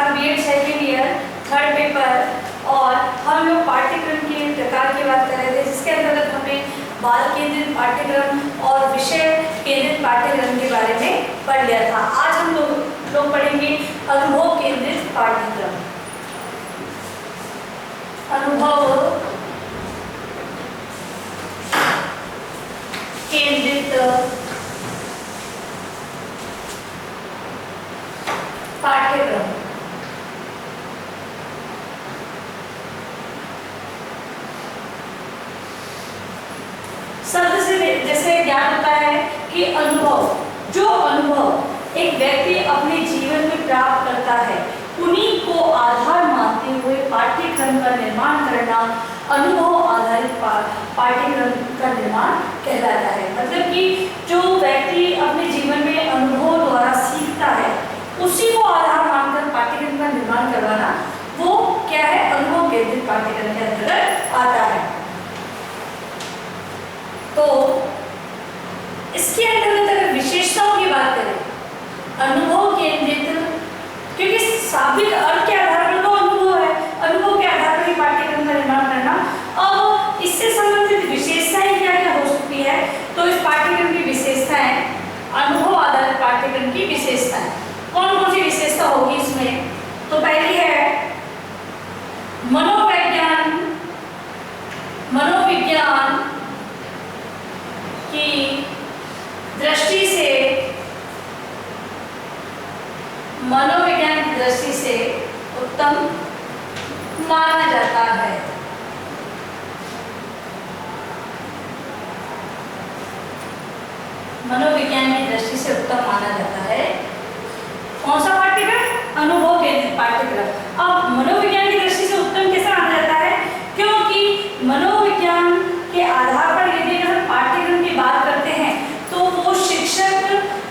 नमस्कार। BEd second year third paper और हम लोग पाठ्यक्रम के प्रकार की बात कर रहे थे, जिसके अंतर्गत हमने बाल केंद्रित पाठ्यक्रम और विषय केंद्रित पाठ्यक्रम के बारे में पढ़ लिया था। आज हम लोग पढ़ेंगे अनुभव केंद्रित पाठ्यक्रम। अनुभव केंद्रित पाठ्यक्रम। शब्द से जैसे ज्ञान होता है कि अनुभव, जो अनुभव एक व्यक्ति अपने जीवन में प्राप्त करता है, उन्हीं को आधार मानते हुए पाठ्यक्रम का निर्माण करना अनुभव आधारित पाठ्यक्रम का निर्माण कहलाता है। मतलब कि जो व्यक्ति अपने जीवन में अनुभव द्वारा सीखता है, उसी को आधार मानकर पाठ्यक्रम का निर्माण करवाना, वो क्या है, अनुभव केंद्रित पाठ्यक्रम के अंतर्गत आता है। तो इसके अंतर्गत अगर विशेषताओं की बात करें, अनुभव केंद्रित, क्योंकि शाब्दिक अर्थ के आधार पर तो अनुभव है, अनुभव के आधार पर ही पाठ्यक्रम का निर्माण करना। अब इससे संबंधित विशेषताएं क्या क्या हो सकती है, तो इस पाठ्यक्रम की विशेषताएं, अनुभव आधारित पाठ्यक्रम की विशेषताएं कौन कौन सी विशेषता होगी इसमें, तो पहली है मनोविज्ञान की दृष्टि से, मनोविज्ञान की दृष्टि से उत्तम माना जाता है। मनोविज्ञान की दृष्टि से उत्तम माना जाता है। कौन सा पाठ्यक्रम? अनुभव केंद्रित पाठ्यक्रम। अब मनोविज्ञान की दृष्टि से उत्तम कैसे माना जाता है? क्योंकि मनोविज्ञान के आधार पर यदि हम पाठ्यक्रम की बात करते हैं, तो वो शिक्षक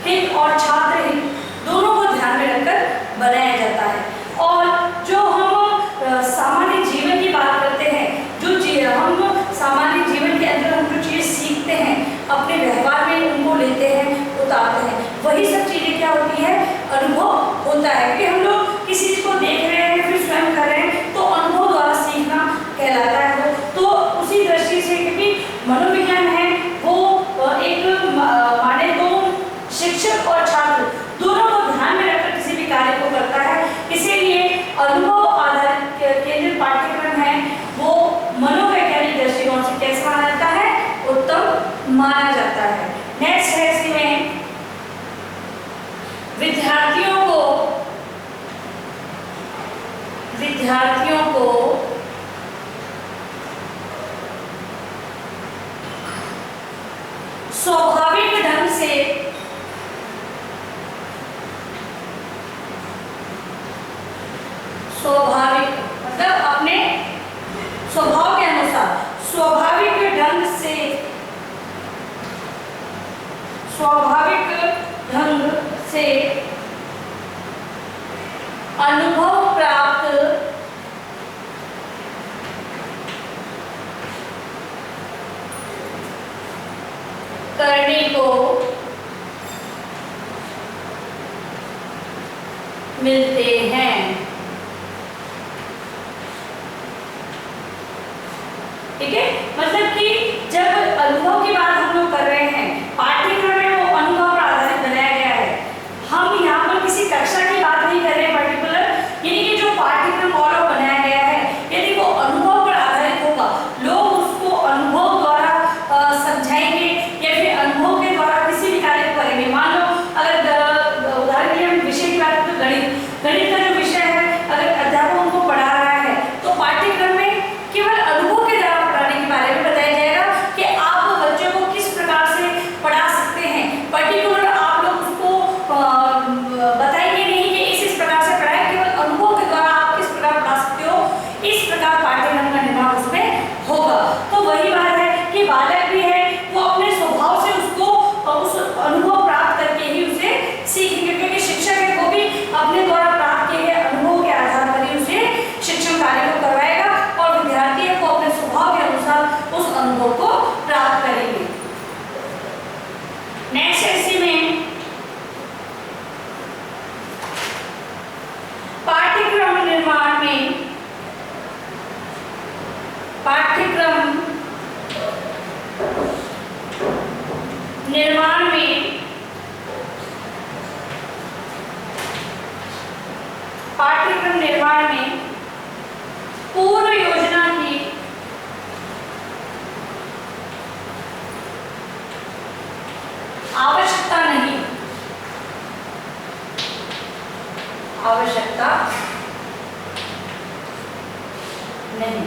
हित और छात्र हित दोनों को ध्यान में रखकर बनाया जाता है। और जो हम सामान्य जीवन की बात करते हैं, जो हम सामान्य जीवन के अंदर हम जो चीज़ सीखते हैं, अपने व्यवहार में उनको लेते हैं, उतारते हैं, वही सब चीज़ें क्या होती है, अनुभव होता है। कि हम लोग किसी चीज़ को देख रहे हैं, फिर स्वयं कर रहे हैं, तो अनुभव द्वारा सीखना कहलाता है। तो उसी दृष्टि से, क्योंकि मनोविज्ञान है वो एक माने तो शिक्षक और छात्र दोनों को ध्यान में रखकर किसी भी कार्य को करता है, इसीलिए अनुभव आधारित केंद्रित पाठ्यक्रम है वो मनोवैज्ञानिक दृष्टिकोण से कैसा माना जाता है, उत्तम माना जाता है। नेक्स्ट है इसमें विद्यार्थियों को स्वाभाविक ढंग से मतलब अपने स्वभाव के अनुसार स्वाभाविक ढंग से अनुभव प्राप्त करने को मिलते हैं। ठीक है, मतलब कि जब अनुभव की बात हम लोग कर रहे हैं, पाठ्यक्रम में वो अनुभव पर आधारित बनाया गया है। हम यहाँ पर किसी कक्षा की बात नहीं कर रहे हैं पर्टिकुलर, यानी कि जो पाठ्यक्रम और बनाया गया है, यदि वो अनुभव पर आधारित होगा, लोग उसको अनुभव द्वारा समझाएंगे या फिर अनुभव के द्वारा किसी भी कार्य को करेंगे। मान लो अगर उदाहरण के लिए हम विषय की बात करें, तो गणित का जो निर्माण में पाठ्यक्रम निर्माण में पूर्व योजना की आवश्यकता नहीं, आवश्यकता नहीं।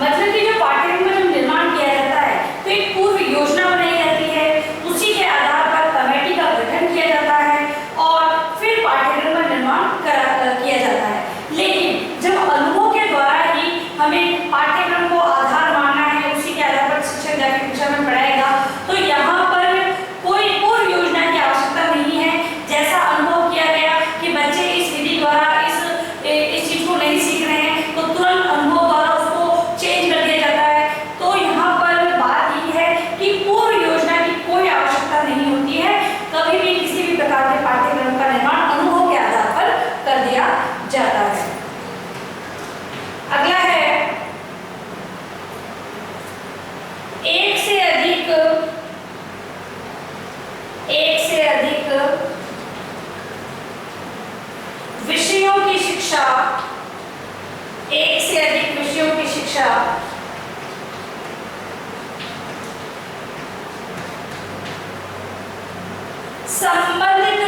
मतलब कि जो पाठ्यक्रम का जो निर्माण किया जाता है तो एक पूर्व योजना बनाई जाती है, उसी के आधार पर कमेटी का गठन किया जाता है और फिर पाठ्यक्रम का निर्माण किया जाता है। लेकिन जब अनुभव के द्वारा ही हमें पाठ्यक्रम को आधार मानना है, उसी के आधार पर शिक्षक जाके कक्षा में पढ़ाएगा, तो यहाँ पर कोई पूर्व योजना की आवश्यकता नहीं है। जैसा अनुभव किया गया कि बच्चे इस विधि द्वारा इस चीज को नहीं सीख रहे हैं तो तुरंत अनुभव द्वारा उसको चेंज कर दिया जाता है। तो यहाँ पर बात यही है कि पूर्व योजना की कोई आवश्यकता नहीं होती है, कभी भी किसी भी प्रकार के पाठ्यक्रम का निर्माण अनुभव के आधार पर कर दिया जाता है। अगला है एक से अधिक विषयों की शिक्षा, एक से अधिक विषयों की शिक्षा संबंधित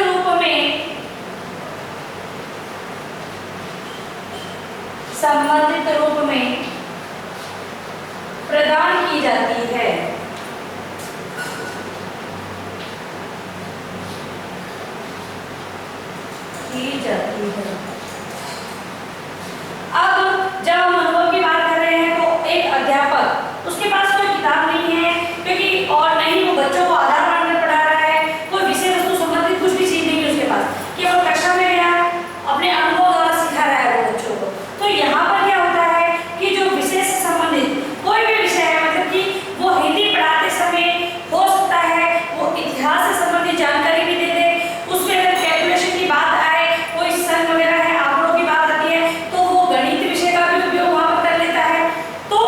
रूप में प्रदान की जाती है। अब जब हम अनुभव की बात कर रहे हैं तो एक अध्यापक, उसके पास कोई किताब नहीं है क्योंकि और नहीं वो बच्चों को आधार मानकर पढ़ा रहा है, कोई विषय वस्तु संबंधित कुछ भी चीज नहीं है उसके पास, केवल कक्षा में गया अपने अनुभव द्वारा सिखा रहा है वो बच्चों को। तो यहाँ पर क्या होता है कि जो विषय से संबंधित कोई भी विषय है, मतलब कि वो हिंदी पढ़ाते समय हो सकता है वो इतिहास से संबंधित जानकारी भी दे दे, उसमें अगर कैलकुलेशन की बात आए, कोई सन वगैरह है, आंकड़ों की बात आती है, तो वो गणित विषय का भी उपयोग वहां पर कर लेता है। तो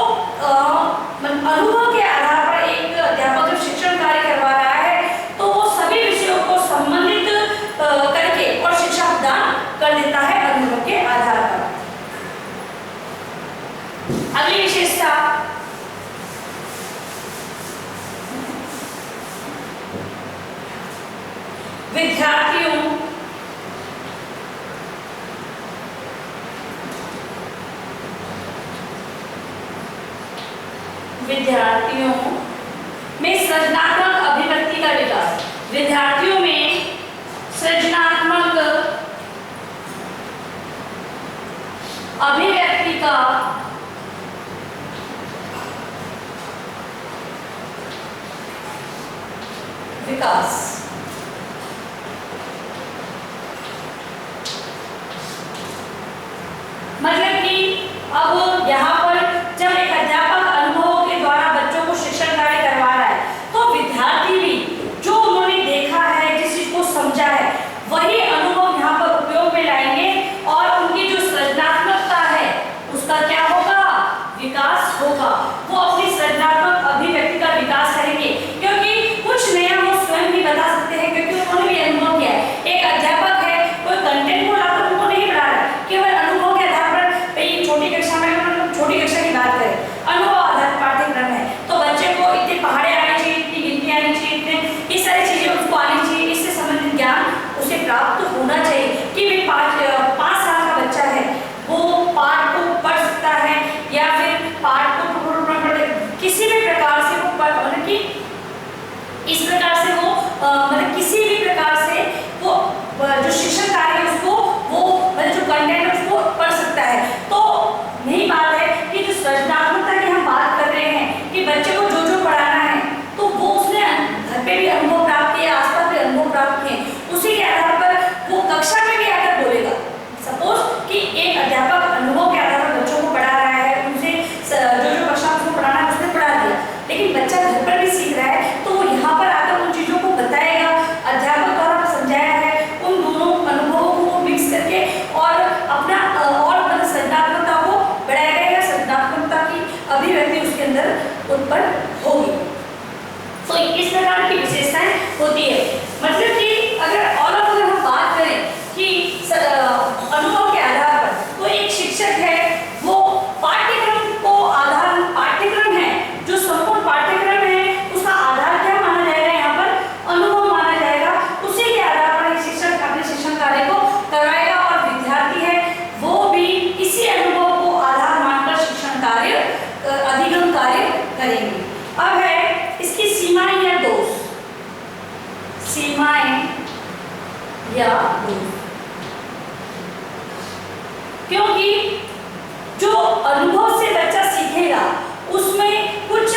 अनुभव के आधार पर एक अध्यापक जब शिक्षण कार्य करवा रहा है तो वो सभी विषयों को संबंधित करके और शिक्षा प्रदान कर देता है अनुभव के आधार पर। अगली विशेषता विद्यार्थियों में सृजनात्मक अभिव्यक्ति का विकास, विद्यार्थियों में सृजनात्मक अभिव्यक्ति का विकास। मतलब कि अब यहाँ पर जब एक अध्यापक अनुभवों के द्वारा बच्चों को शिक्षण कार्य करवा रहा है तो या दूर। क्योंकि जो अनुभव से बच्चा सीखेगा उसमें कुछ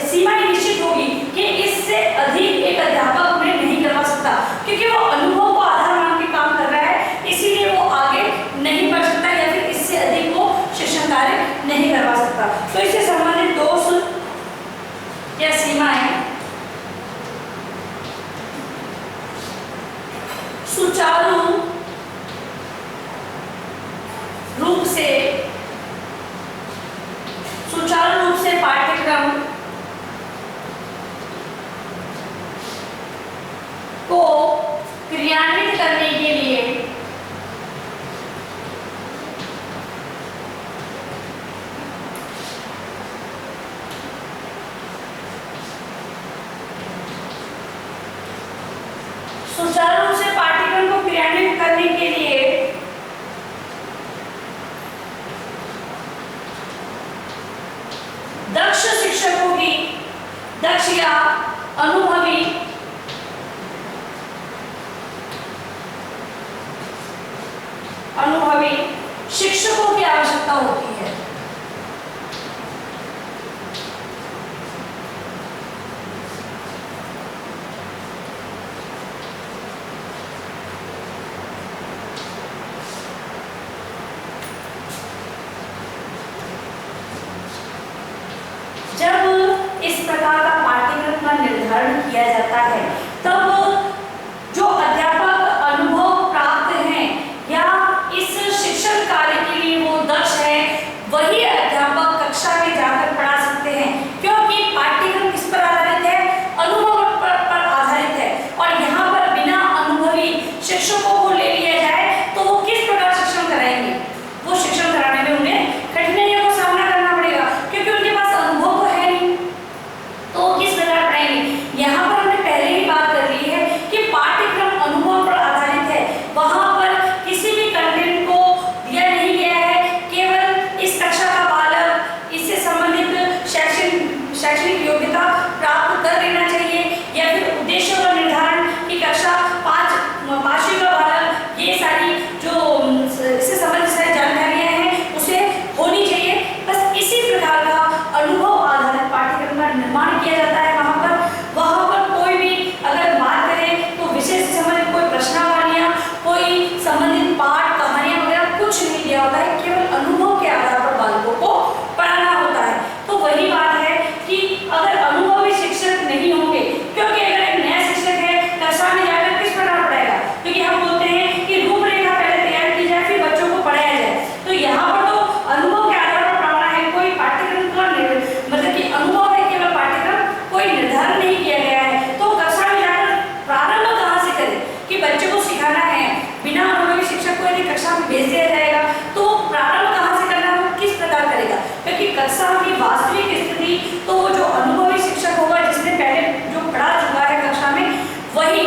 सीमाएं निश्चित होगी कि इससे अधिक एक अध्यापक उन्हें नहीं करवा सकता, क्योंकि वो अनुभव को आधार मान के काम कर रहा है, इसीलिए वो आगे नहीं बढ़ सकता या फिर इससे अधिक वो शिक्षण कार्य नहीं करवा सकता। तो इससे संबंधित दोष या सीमाएं सुचारू रूप से पाठ्यक्रम को क्रियान्वित करने के लिए सुचारू रूप से पाठ्यक्रम को क्रियान्वित करने के लिए दक्ष शिक्षकों की, दक्ष या अनुभवी शिक्षकों की आवश्यकता होती है। जब इस प्रकार का पाठ्यक्रम का निर्धारण किया जाता है तब जो अध्यापक अनुभव प्राप्त हैं या इस शिक्षण कार्य के लिए वो दक्ष है, वही अध्यापक कक्षा में जाकर पढ़ा सकते हैं, क्योंकि पाठ्यक्रम किस पर आधारित है? अनुभव पर आधारित है। और यहाँ पर बिना अनुभवी शिक्षकों को ले लिया जाए तो वो किस प्रकार शिक्षण कराएंगे? वो शिक्षण कराने में उन्हें कठिनाइयों का सामना करना पड़ेगा, क्योंकि उनके पास अनुभव तो है नहीं, तो वो किस प्रकार पढ़ाएंगे? यहाँ पर हमने पहले ही बात कर ली है कि पाठ्यक्रम अनुभव पर आधारित है, वहां पर किसी भी कंटेंट को दिया नहीं गया है, केवल इस कक्षा का बालक इससे संबंधित शैक्षणिक योग्यता प्राप्त कर लेना चाहिए, या फिर उद्देश्य का निर्धारण की कक्षा 5वीं का बालक ये सारी जो इससे संबंधित सारी जानकारियां हैं उसे होनी चाहिए। बस इसी प्रकार का अनुभव आधारित पाठ्यक्रम का निर्माण किया जाता है। वहां पर कोई भी अगर बात करें तो विषय से संबंधित कोई प्रश्नावलियां, कोई संबंधित पाठ, कहानियां वगैरह कुछ नहीं दिया होता है, केवल अनुभव के आधार पर बालकों को पढ़ाना होता है। तो वही बात है कि अगर अनुभवी शिक्षक नहीं होंगे, क्योंकि अगर एक नया शिक्षक है कक्षा में जाकर किस प्रकार पढ़ाएगा? क्योंकि हम बोलते हैं कि रूपरेखा पहले तैयार की जाए फिर बच्चों को पढ़ाया जाए, तो यहाँ पर तो अनुभव के आधार पर पढ़ाना है, कोई पाठ्यक्रम का मतलब कि अनुभव है, केवल पाठ्यक्रम कोई निर्धारण नहीं किया गया है। तो कक्षा में जाकर प्रारंभ कहाँ से करें कि बच्चों को सिखाना है? बिना अनुभवी शिक्षक को यदि कक्षा में भेज दिया जाएगा तो प्रारंभ कहाँ से करना है, किस प्रकार करेगा? क्योंकि कक्षा की वास्तविक स्थिति तो वो जो अनुभवी शिक्षक होगा, जिसने पहले जो पढ़ा चुका है कक्षा में, वही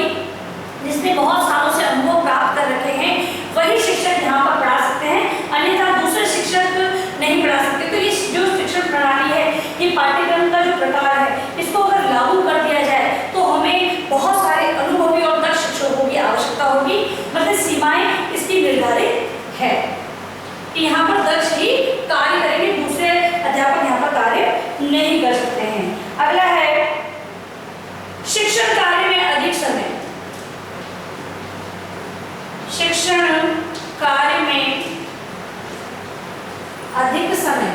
जिसने बहुत सालों से अनुभव प्राप्त कर रखे हैं, वही शिक्षक यहाँ पर पढ़ा सकते हैं, अन्यथा दूसरे शिक्षक नहीं पढ़ा सकते। तो ये जो शिक्षण प्रणाली है, ये पाठ्यक्रम का जो प्रकार है, इसको अगर लागू कर दिया जाए तो हमें बहुत सारे अनुभवी और दक्ष शिक्षकों की आवश्यकता होगी। मतलब सीमाएं इसकी निर्धारित है कि यहाँ पर दक्ष ही कार्य करेंगे, दूसरे अध्यापक यहाँ पर कार्य नहीं कर सकते हैं। अगला है शिक्षण कार्य में अधिक समय। शिक्षण कार्य में अधिक समय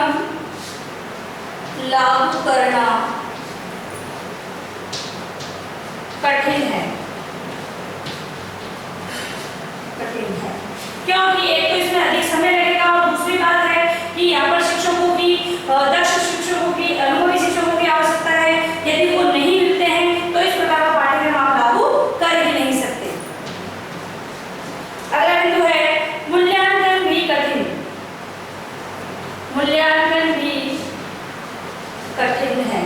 पाठ्यक्रम लागू करना कठिन है, क्योंकि एक तो इसमें अधिक समय लगेगा और दूसरी बात है कि यहाँ पर शिक्षकों की, दक्ष शिक्षकों की, अनुभवी शिक्षकों की आवश्यकता है। यदि वो नहीं मिलते हैं तो इस प्रकार का पाठ्यक्रम आप लागू कर ही नहीं सकते। अगला बिंदु है मूल्यांकन भी कठिन। मूल्यांकन भी कठिन है।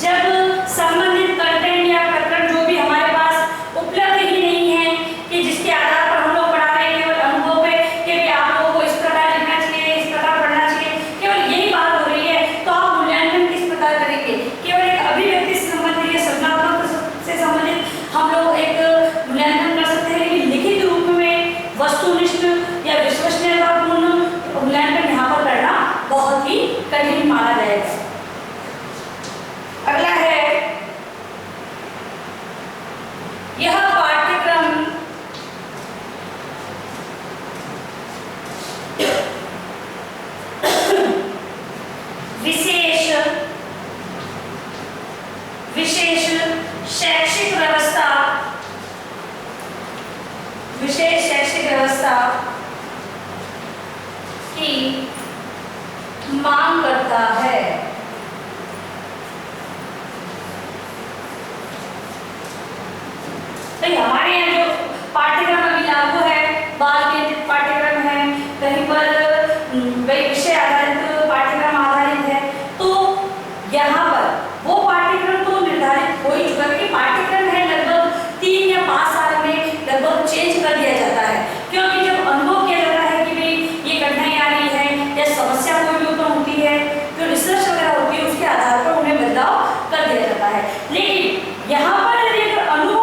जब संबंधित कंटेंट या प्रकरण जो भी हमारे पास उपलब्ध ही नहीं है कि जिसके आधार पर हम लोग पढ़ा रहे हैं केवल अनुभव पे कि भी आप लोगों को इस प्रकार लिखना चाहिए, इस प्रकार पढ़ना चाहिए, केवल यही बात हो रही है, तो आप मूल्यांकन किस प्रकार करेंगे? केवल एक अभिव्यक्ति से संबंधित या सृजनात्मक से संबंधित हम लोग एक मूल्यांकन कर सकते हैं, लेकिन लिखित रूप में वस्तुनिष्ठ या विश्वसनीयतापूर्ण मूल्यांकन यहाँ पर करना बहुत ही कठिन माना जाएगा। अगला है यह पाठ्यक्रम विशेष शैक्षिक व्यवस्था की मांग करता है। तो हमारे यहाँ जो पाठ्यक्रम अभी लागू है, बाल केंद्रित पाठ्यक्रम है, कहीं पर विषय आधारित पाठ्यक्रम आधारित है, तो यहाँ पर वो पाठ्यक्रम तो निर्धारित हो ही चुका है कि पाठ्यक्रम है लगभग 3 या 5 साल में लगभग चेंज कर दिया जाता है, क्योंकि जब अनुभव किया जाता है कि भाई ये कठिनाई आ रही है या समस्या कोई भी उत्पन्न होती है, जो रिसर्च वगैरह होती है उसके आधार पर उन्हें बदलाव कर दिया जाता है। लेकिन यहाँ पर यदि अनुभव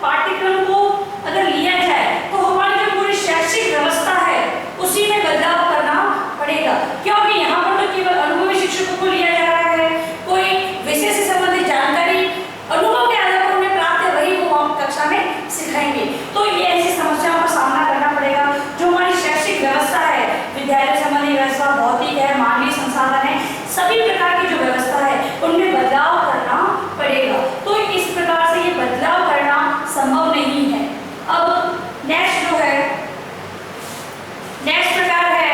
पाठ्यक्रम को अगर लिया जाए तो हमारी जो पूरी शैक्षिक व्यवस्था है उसी में बदलाव करना पड़ेगा, क्योंकि यहाँ पर तो केवल अनुभवी शिक्षकों को लिया जा रहा है। कोई विषय से संबंधित जानकारी अनुभव के आधार पर उन्हें प्राप्त है, वही वो हम कक्षा में सिखाएंगे। तो ये ऐसी समस्याओं का सामना करना पड़ेगा। जो हमारी शैक्षिक व्यवस्था है, विद्यालय संबंधी व्यवस्था, भौतिक है, मानवीय संसाधन है, सभी प्रकार की जो व्यवस्था है उनमें बदलाव करना पड़ेगा। तो इस प्रकार से ये बदलाव करना संभव नहीं है। अब नेक्स्ट प्रकार है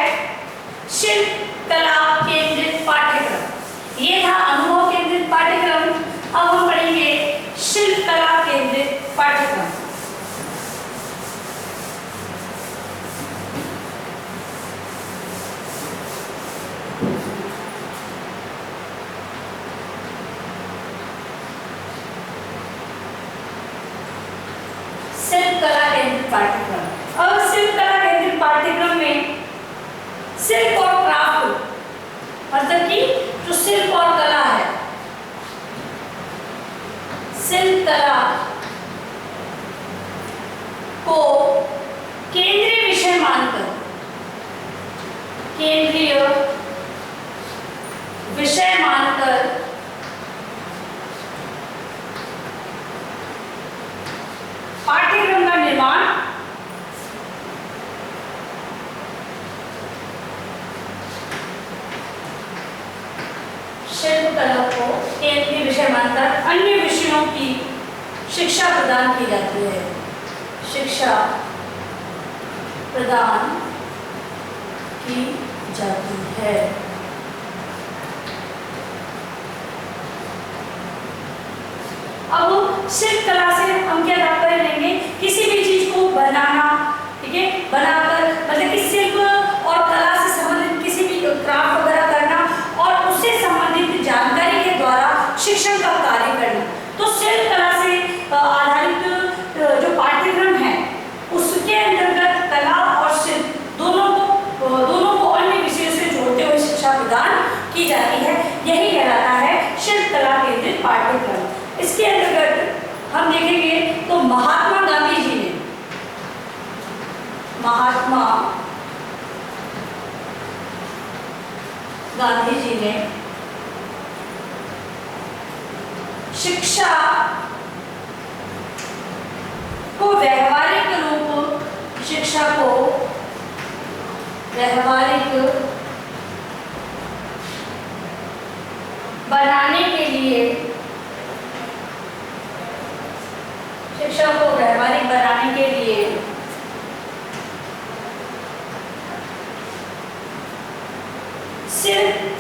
शिल्प कला केंद्रित पाठ्यक्रम। ये था अनुभव केंद्रित पाठ्यक्रम। अब हम पढ़ेंगे शिल्प कला केंद्रित पाठ्यक्रम। शिल्प कला केंद्रित पाठ्यक्रम। अब शिल्प कला केंद्रित पाठ्यक्रम में शिल्प और क्राफ्ट, मतलब कि जो शिल्प और कला है, शिल्प कला को केंद्रीय विषय मानकर, केंद्रीय विषय मानकर पाठ्यक्रम का निर्माण शिल्प कला को केंद्रीय विषय मानकर अन्य विषयों की शिक्षा प्रदान की जाती है। शिक्षा प्रदान की जाती है। अब शिल्प कला से हम क्या तात्पर्य लेंगे? किसी भी चीज को बनाना, ठीक है, बनाकर, मतलब कि शिल्प और कला से संबंधित किसी भी क्राफ्ट वगैरह करना और उससे संबंधित जानकारी के द्वारा शिक्षण का कार्य करना। तो शिल्प कला से आधारित जो पाठ्यक्रम है उसके अंतर्गत कला और शिल्प दोनों को अन्य विषयों से जोड़ते हुए शिक्षा प्रदान की जाती है। यही कहलाता है शिल्प कला केंद्रित पाठ्यक्रम। इसके अंतर्गत हम देखेंगे तो महात्मा गांधी जी ने शिक्षा को व्यावहारिक रूप, शिक्षा को व्यवहारिक बनाने के लिए, शिक्षा को व्यवहारिक बनाने के लिए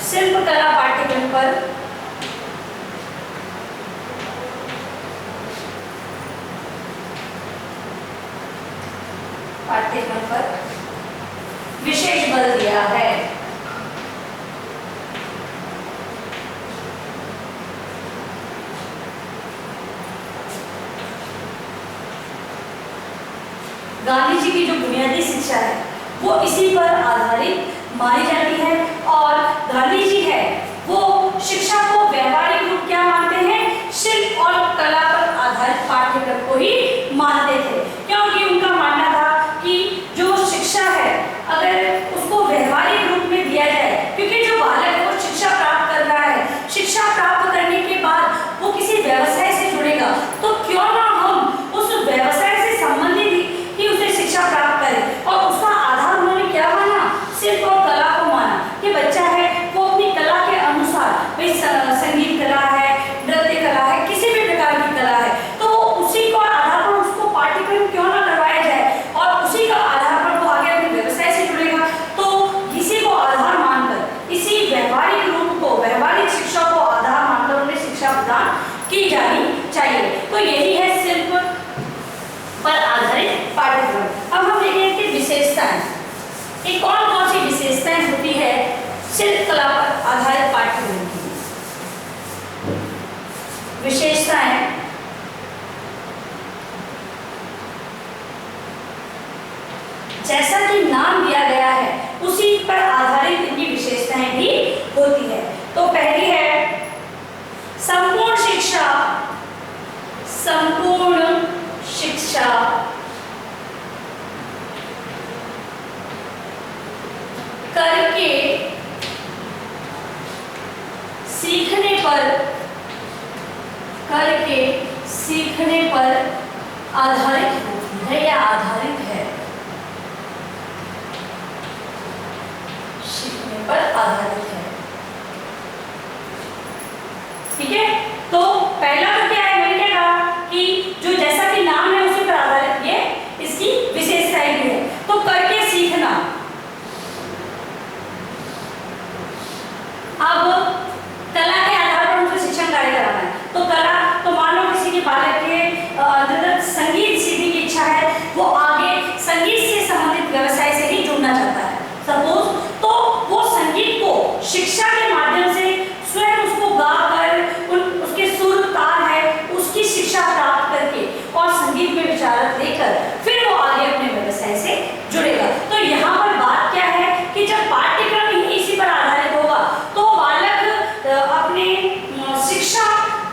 शिल्पकला पाठ्यक्रम पर विशेष बल दिया है। गांधी जी की जो बुनियादी शिक्षा है वो इसी पर आधारित मानी जाती है और गांधी जी है वो शिक्षा को व्यवहारिक रूप क्या मानते हैं, शिल्प और कला पर आधारित पाठ्यक्रम को ही मानते थे, क्योंकि उनका मानना था कि जो शिक्षा है अगर उसको व्यवहारिक रूप में दिया जाए, क्योंकि जो बालक वो शिक्षा प्राप्त कर रहा है, शिक्षा प्राप्त करने के बाद वो किसी व्यवसाय से जुड़ेगा, तो क्यों ना हम उस व्यवसाय से संबंधित ही उसे शिक्षा प्राप्त करें। और उसका आधार उन्होंने क्या माना, शिल्प और कला को माना कि बच्चा है वो अपनी कला के अनुसार, भाई संगीत कला है, नृत्य कला है, किसी भी प्रकार की कला है, तो उसी को आधार पर उसको पाठ्यक्रम क्यों ना करवाया जाए और उसी का आधार पर वो आगे अपने व्यवसाय से जुड़ेगा। तो इसी को आधार मानकर, इसी व्यवहारिक रूप को, व्यवहारिक शिक्षा को आधार मानकर उन्हें शिक्षा प्रदान की जानी चाहिए। तो यही है शिल्प पर आधारित पाठ्यक्रम। अब हम देखेंगे कि विशेषताएं, ये कौन कौन सी विशेषताएं होती है शिल्प कला पर आधारित पाठ्यक्रम की। विशेषताएं जैसा कि नाम दिया गया है उसी पर आधारित इनकी विशेषताएं भी होती है। तो पहली है संपूर्ण शिक्षा, संपूर्ण शिक्षा करके सीखने पर आधारित होती है या आधारित है, सीखने पर आधारित है। ठीक है, तो पहला तो क्या है, मैंने क्या कहा कि जो जैसा कि नाम है उसी पर आधारित ये इसकी विशेषताएं भी है। तो करके सीखना, अब कला के आधार पर उनसे शिक्षण कार्य कराना है। तो कला, तो मान लो किसी के बालक के अंदर संगीत सीखने की इच्छा है, वो आगे संगीत से संबंधित व्यवसाय से ही जुड़ना चाहता है सपोज, तो वो संगीत को शिक्षा के माध्यम से स्वयं उसको गाकर उसके सुर ताल है उसकी शिक्षा प्राप्त करके और संगीत में विचारक लेकर फिर वो आगे अपने व्यवसाय से जुड़ेगा। तो यहाँ पर बात क्या है कि जब पाठ्यक्रम ही इसी पर आधारित होगा तो बालक अपने शिक्षा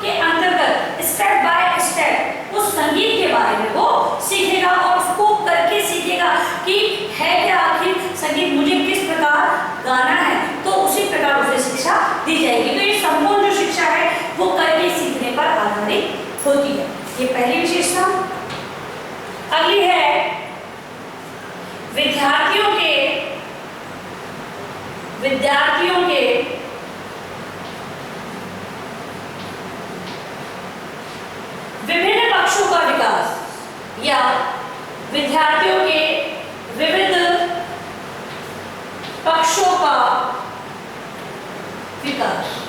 के अंतर्गत स्टेप बाय स्टेप उस संगीत के बारे में वो सीखेगा और उसको करके सीखेगा कि है क्या आखिर संगीत, मुझे किस प्रकार गाना है, तो उसी प्रकार उसे शिक्षा दी जाएगी। तो ये संपूर्ण जो शिक्षा है वो करके सीखने पर आधारित होती है, ये पहली विशेषता। अगली है विद्यार्थियों के विभिन्न पक्षों का विकास या विद्यार्थियों के विविध पक्षों का विकास।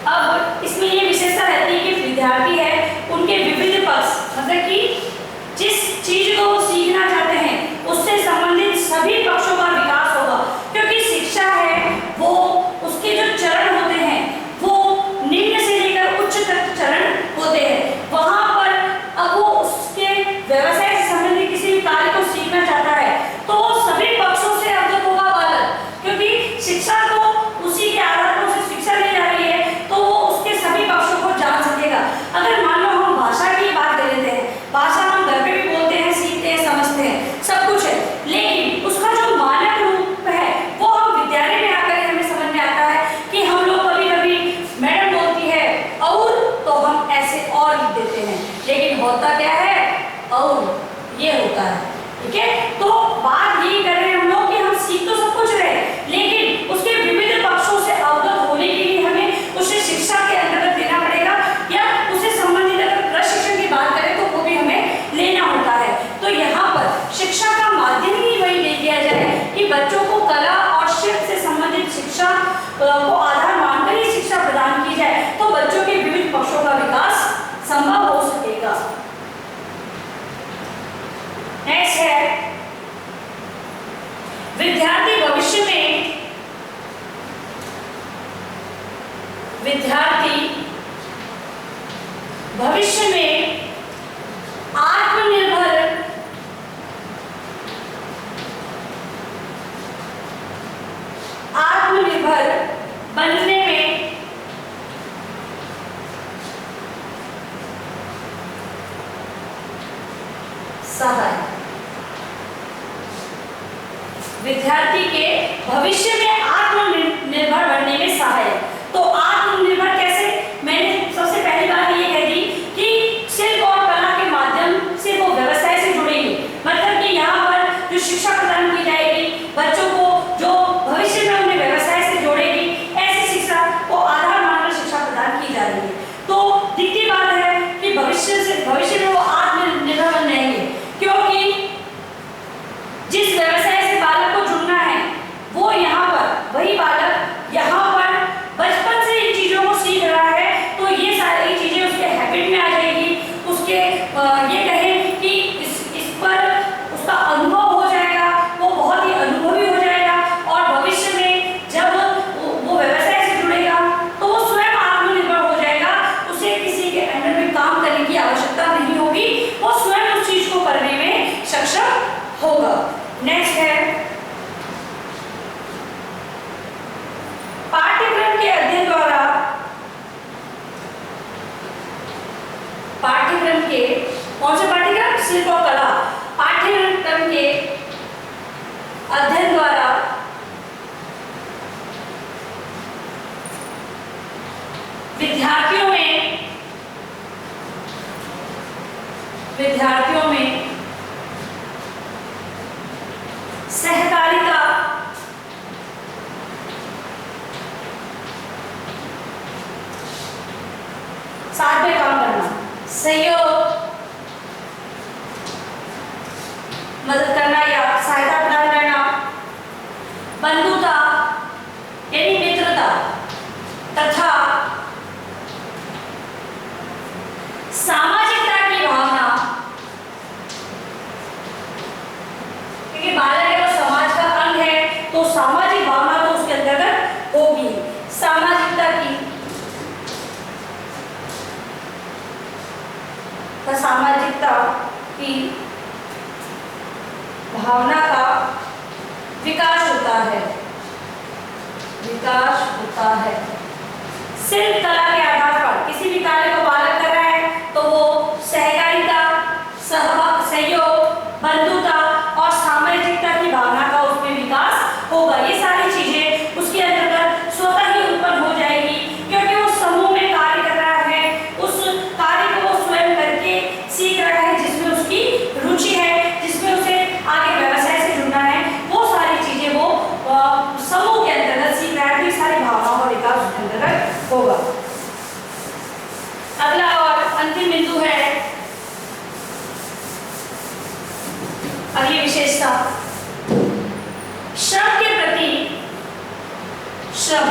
अब इसमें ये विशेषता रहती है कि विद्यार्थी है उनके विविध पक्ष, मतलब कि जिस चीज को वो सीखना चाहते हैं उससे संबंधित सभी पक्षों का विकास होगा, क्योंकि शिक्षा है वो उसके जो चरण होते हैं वो निम्न से लेकर उच्च तक चरण होते हैं। वहां पर अब वो उसके व्यवसाय से संबंधित किसी भी कार्य को सीखना चाहता है तो वो सभी पक्षों से अवगत होगा बालक, क्योंकि शिक्षा को उसी के आधार पर उसे शिक्षा दी जा रही है तो वो उसके सभी पक्षों को जान सकेगा। अगर मान लो हम भाषा की बात कर लेते हैं, भाषा हम घर पे भी बोलते हैं, सीखते हैं, ये होता है। ठीक है, तो बात यही कर रहे हैं हम लोग कि हम सीख तो सब कुछ रहे, लेकिन उसके विविध पक्षों से अवगत होने के लिए हमें उसे शिक्षा के अंतर्गत देना पड़ेगा, या उसे संबंधित अगर प्रशिक्षण की बात करें तो वो भी हमें लेना होता है। तो यहाँ पर शिक्षा का माध्यम ही वही ले दिया जाए कि बच्चों को कला और शिल्प से संबंधित शिक्षा को आधार मानकर ही शिक्षा प्रदान की जाए, तो बच्चों के विविध पक्षों का विकास संभव हो सकेगा। नेक्स्ट है विद्यार्थी भविष्य में आत्मनिर्भर बनने में सहाय, विद्यार्थी के भविष्य में आत्मनिर्भर बनने में सहायक। तो आत्मनिर्भर कैसे? मैंने सबसे पहली बात ये कह दी कि शिल्प और कला के माध्यम से वो व्यवसाय से जुड़ेंगे, मतलब कि यहाँ पर जो शिक्षा प्रदान की जाएगी बच्चों को, जो भविष्य में उन्हें व्यवसाय से जोड़ेगी, ऐसी शिक्षा को आधार मानकर शिक्षा प्रदान की जा रही है। तो दिखती बात है कि भविष्य में वो आत्मनिर्भर बन जाएंगे, क्योंकि जिस व्यवसाय से बालक को जुड़ना है वो यहाँ पर वही बालक यहाँ पर बचपन से इन चीजों को सीख रहा है, तो ये सारी चीजें उसके हैबिट में आ जाएगी, उसके ये कहें कि इस पर उसका अनुभव हो जाएगा, वो बहुत ही अनुभवी हो जाएगा, और भविष्य में जब वो व्यवसाय से जुड़ेगा तो वो स्वयं आत्मनिर्भर हो जाएगा, उसे किसी के अंडर में काम करने की आवश्यकता नहीं होगी, वो स्वयं उस चीज को करने में सक्षम होगा। नेक्स्ट है पाठ्यक्रम के अध्ययन द्वारा, पाठ्यक्रम के कौन से पाठ्यक्रम? शिल्प और कला। पाठ्यक्रम के अध्ययन द्वारा विद्यार्थियों में सहकारिता, साथ में काम करना, सहयोग, मदद करना या सहायता प्रदान करना, बंधुता यानी मित्रता, तथा सामाजिकता की भावना, क्योंकि बालक है वो समाज का अंग है, तो सामाजिक भावना तो उसके अंतर्गत होगी। सामाजिकता की भावना का विकास होता है। शिल्प कला के आधार पर किसी भी कार्य को बालक कर रहा है तो वो सहकारिता, सहयोग, बंधुता और सामाजिकता की भावना का उसमें विकास होगा। ये सारी चीजें उसके अंतर्गत स्वतः ही उत्पन्न हो जाएगी, क्योंकि वो समूह में कार्य कर रहा है, उस कार्य को वो स्वयं करके सीख रहा है, जिसमें उसकी रुचि है, जिसमें उसे आगे व्यवसाय से जुड़ना है, वो सारी चीजें वो समूह के अंतर्गत सीख रहा है, तो सारी भावनाओं का विकास उसके अंतर्गत होगा। अगला और अंतिम बिंदु है अगली विशेषता, श्रम के प्रति, श्रम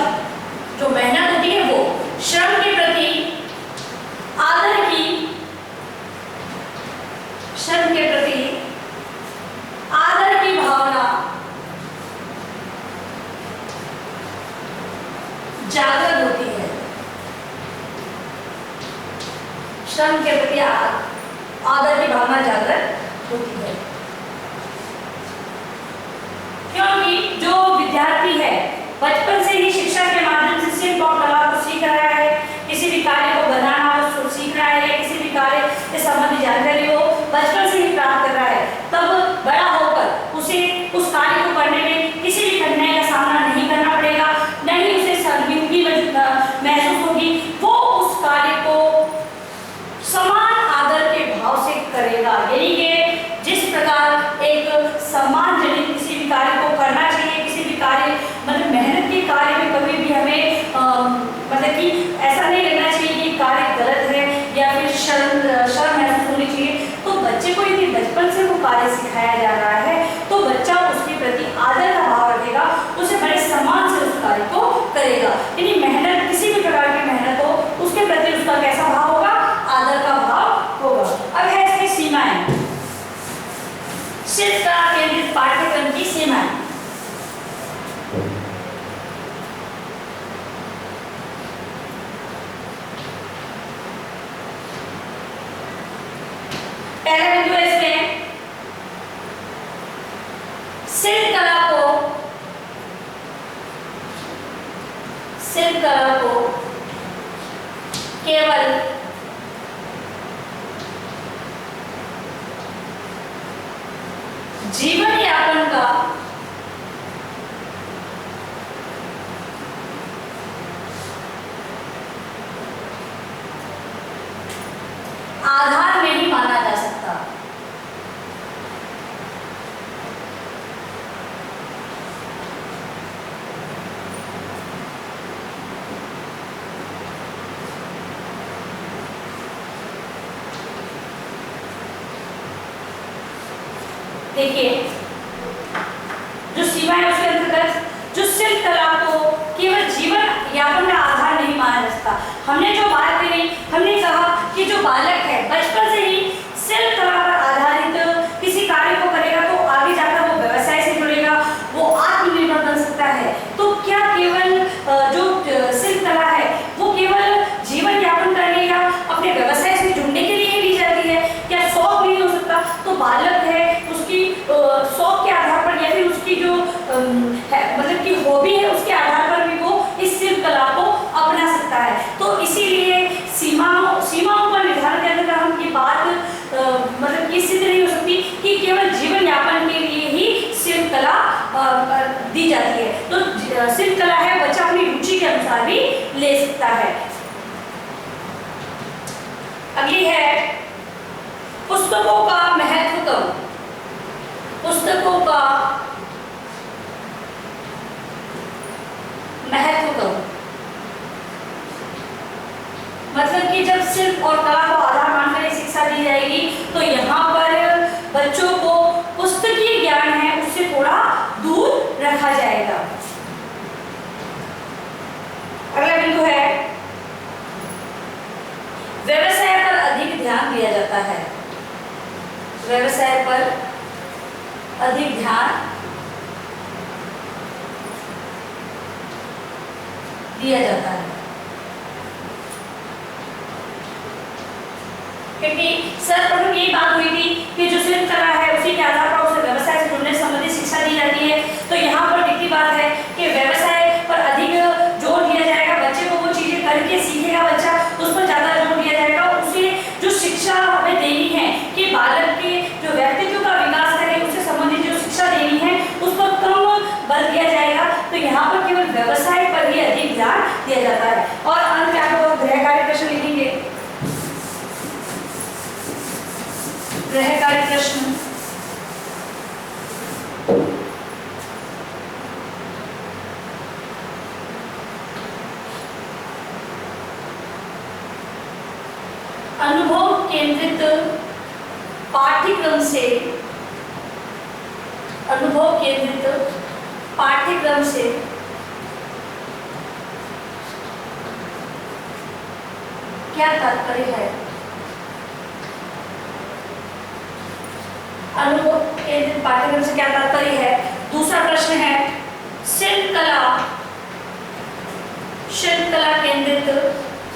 जो मेहनत होती है वो श्रम के प्रति आदर की, श्रम के प्रति आदर की भावना जागृत होती है। श्रम के प्रति आदर की भावना जागृत होती है, क्योंकि जो विद्यार्थी है बचपन से ही शिक्षा के माध्यम से शिल्प और कला को सीख रहा है, किसी भी कार्य को बनाना उसको सीख रहा है, या किसी भी कार्य से संबंधित जानकारी को बचपन से ही प्राप्त कर रहा है, तब बड़ा होकर उसे उस कार्य को करने में किसी भी कठिनाई का सामना नहीं करना पड़ेगा, न ही उसे शर्मिंदगी महसूस होगी। वो उस कार्य को समान आदर के भाव से करेगा, यानी कि जिस सम्मान जनित किसी भी कार्य को करना चाहिए। किसी भी कार्य मतलब मेहनत के कार्य में कभी भी हमें मतलब कि ऐसा नहीं लगना चाहिए कि कार्य गलत है या फिर शर्म महसूस होनी चाहिए। तो बच्चे को यदि बचपन से वो कार्य सिखाया जा रहा है तो बच्चा उसके प्रति आदर का भाव रखेगा, उसे बड़े सम्मान से उस कार्य को करेगा। यानी मेहनत, किसी भी प्रकार की मेहनत हो उसके प्रति उसका कैसा भाव होगा? आदर का भाव होगा। अब है इसकी सीमाएं, शिल्प कला केंद्रित पाठ्यक्रम की सीमाएं। पहला बिंदु है इसमें शिल्प कला को केवल जीवन यापन का आधार नहीं माना जा सकता। देखिए जो सीमाएं उसके अंतर्गत, जो शिल्प कला को केवल जीवन यापन का आधार नहीं माना जा सकता। हमने जो बात करी, हमने कहा कि जो बालक है बचपन से ही शिल्प कला पर आधारित किसी कार्य को करेगा तो आगे जाकर वो व्यवसाय से जुड़ेगा, वो आत्मनिर्भर बन सकता है। तो क्या केवल जो शिल्प कला है वो केवल जीवन यापन करने या अपने व्यवसाय से जुड़ने के लिए ली जाती है? क्या शौक नहीं हो सकता? तो बालक है उसकी शौक के आधार पर या फिर उसकी जो मतलब कि हॉबी है उसके आधार पर भी वो इस शिल्प कला को अपना सकता है। तो इसीलिए सीमाओं पर निर्धारण करने का हम की बात मतलब ये सिद्ध नहीं हो सकती कि केवल जीवन यापन के लिए ही शिल्प कला दी जाती है। तो शिल्प कला है बच्चा अपनी रुचि के अनुसार भी ले सकता है। अगली है पुस्तकों का महत्व कम। पुस्तकों का महत्व कम मतलब कि जब शिल्प और कला को आधार मानकर शिक्षा दी जाएगी तो यहाँ पर बच्चों को पुस्तकीय ज्ञान है उससे थोड़ा दूर रखा जाएगा। अगला बिंदु है व्यवसाय पर अधिक ध्यान दिया जाता है। व्यवसाय पर अधिक ध्यान दिया जाता है क्योंकि सर्वप्रथम यही बात हुई थी कि जो शिल्प कला है उसी के आधार पर उसे व्यवसाय से जुड़ने संबंधी शिक्षा दी जाती है। तो यहाँ पर दिखती बात है कि व्यवसाय पर अधिक जोर दिया जाएगा। बच्चे को वो चीजें करके सीखेगा, बच्चा उस पर ज्यादा जोर दिया जाएगा। उसे जो शिक्षा हमें देनी है कि बालक के जो व्यक्तित्व का विकास करे उससे संबंधित जो शिक्षा देनी है उस पर कम बल दिया जाएगा। तो यहाँ पर केवल व्यवसाय पर ही अधिक ध्यान दिया जाता है। और अंत में आपको गृह कार्य प्रश्न लिखेंगे। गृह कार्य प्रश्न अनुभव केंद्रित पाठ्यक्रम से क्या तात्पर्य है? अनुभव केंद्रित पाठ्यक्रम से क्या तात्पर्य है? दूसरा प्रश्न है शिल्प कला केंद्रित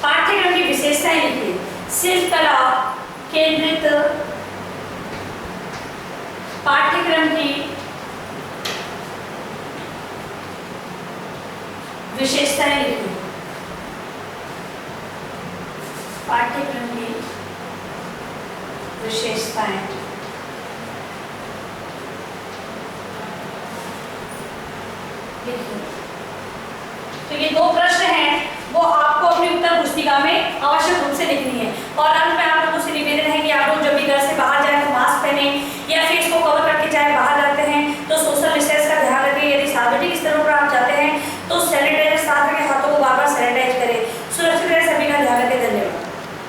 पाठ्यक्रम की विशेषताएं लिखिए। शिल्प कला केंद्रित पाठ्यक्रम की विशेषताएं लिखिए। पाठ्यक्रम की विशेषताएं लिखिए। तो ये दो प्रश्न हैं वो आपको अपनी उत्तर पुस्तिका में आवश्यक रूप से लिखनी है। और अंत में आप लोगों से निवेदन है कि आप लोग जब भी घर से बाहर जाए तो मास्क पहने,